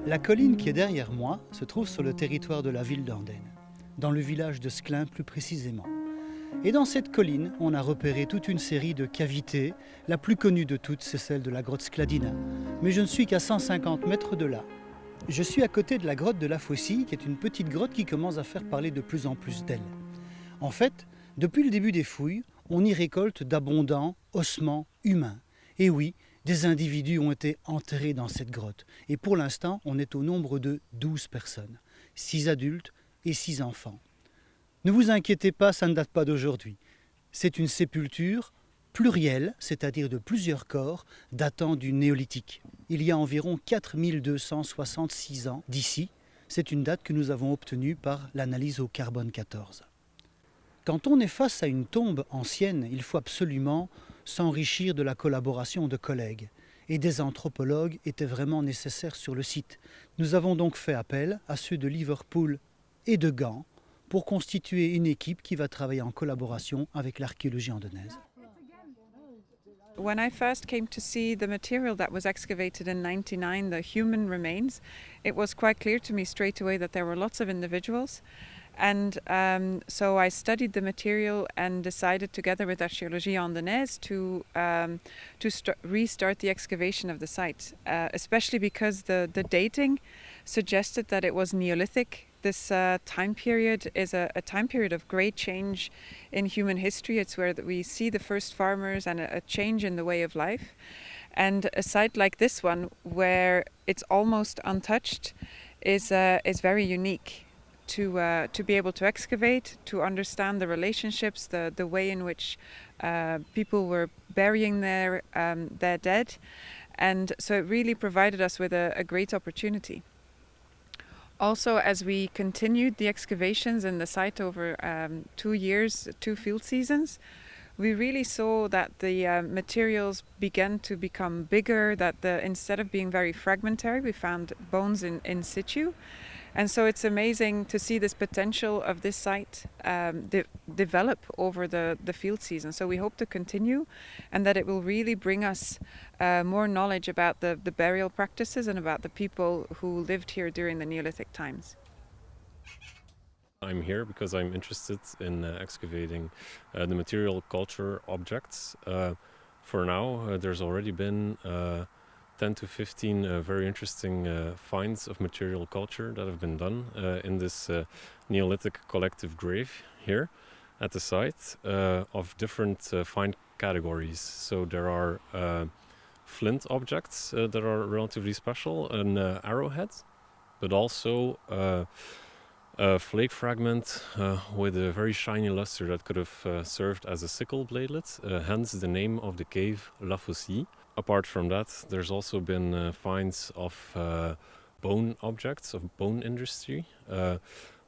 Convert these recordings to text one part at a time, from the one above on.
La colline qui est derrière moi se trouve sur le territoire de la ville d'Andenne, dans le village de Sclin plus précisément. Et dans cette colline, on a repéré toute une série de cavités. La plus connue de toutes, c'est celle de la grotte Skladina. Mais je ne suis qu'à 150 mètres de là. Je suis à côté de la grotte de la Faucille, qui est une petite grotte qui commence à faire parler de plus en plus d'elle. En fait, depuis le début des fouilles, on y récolte d'abondants ossements humains. Et oui, des individus ont été enterrés dans cette grotte. Et pour l'instant, on est au nombre de 12 personnes, 6 adultes et 6 enfants. Ne vous inquiétez pas, ça ne date pas d'aujourd'hui. C'est une sépulture plurielle, c'est-à-dire de plusieurs corps, datant du néolithique. Il y a environ 4266 ans d'ici. C'est une date que nous avons obtenue par l'analyse au carbone 14. Quand on est face à une tombe ancienne, il faut absolument s'enrichir de la collaboration de collègues. Et des anthropologues étaient vraiment nécessaires sur le site. Nous avons donc fait appel à ceux de Liverpool et de Gand pour constituer une équipe qui va travailler en collaboration avec l'archéologie andenaise. When I first came to see the material that was excavated in 99, the human remains, it was quite clear to me straight away that there were lots of individuals. And so I studied the material and decided together with Archéologie Andenaise to restart the excavation of the site, especially because the dating suggested that it was Neolithic. This time period is a time period of great change in human history. It's where we see the first farmers and a change in the way of life. And a site like this one, where it's almost untouched, is very unique. To be able to excavate, to understand the relationships, the way in which people were burying their dead, and so it really provided us with a great opportunity. Also, as we continued the excavations in the site over 2 years, 2 field seasons, we really saw that the materials began to become bigger, that instead of being very fragmentary, we found bones in situ. And so it's amazing to see this potential of this site develop over the field season. So we hope to continue, and that it will really bring us more knowledge about the burial practices and about the people who lived here during the Neolithic times. I'm here because I'm interested in excavating the material culture objects. For now, there's already been 10 to 15 very interesting finds of material culture that have been done in this Neolithic collective grave here at the site of different find categories. So there are flint objects that are relatively special, an arrowhead, but also a flake fragment with a very shiny luster that could have served as a sickle bladelet, hence the name of the cave La Faucille. Apart from that, there's also been finds of bone objects, of bone industry,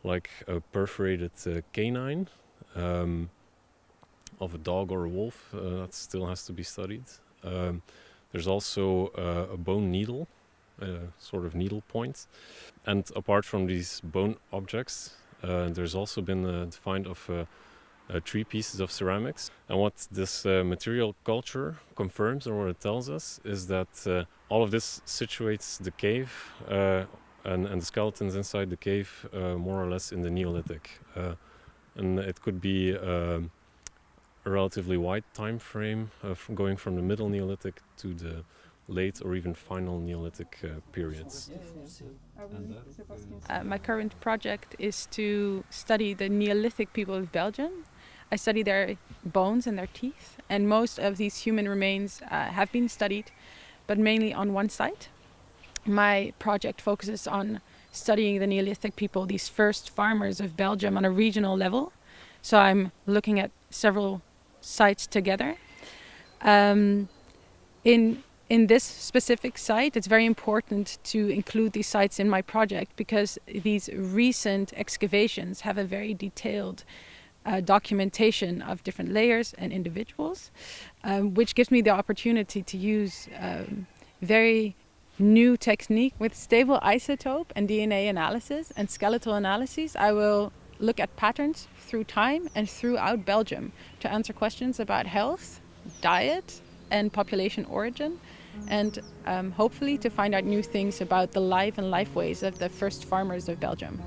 like a perforated canine of a dog or a wolf. That still has to be studied. There's also a bone needle, sort of needle point. And apart from these bone objects, there's also been the find of 3 pieces of ceramics. And what this material culture confirms, or what it tells us, is that all of this situates the cave and the skeletons inside the cave more or less in the Neolithic. And it could be a relatively wide time frame going from the Middle Neolithic to the late or even final Neolithic periods. My current project is to study the Neolithic people of Belgium. I study their bones and their teeth, and most of these human remains have been studied, but mainly on one site. My project focuses on studying the Neolithic people, these first farmers of Belgium, on a regional level. So I'm looking at several sites together. In this specific site, it's very important to include these sites in my project because these recent excavations have a very detailed documentation of different layers and individuals, which gives me the opportunity to use very new technique with stable isotope and DNA analysis and skeletal analyses. I will look at patterns through time and throughout Belgium to answer questions about health, diet, and population origin. and hopefully to find out new things about the life and lifeways of the first farmers of Belgium.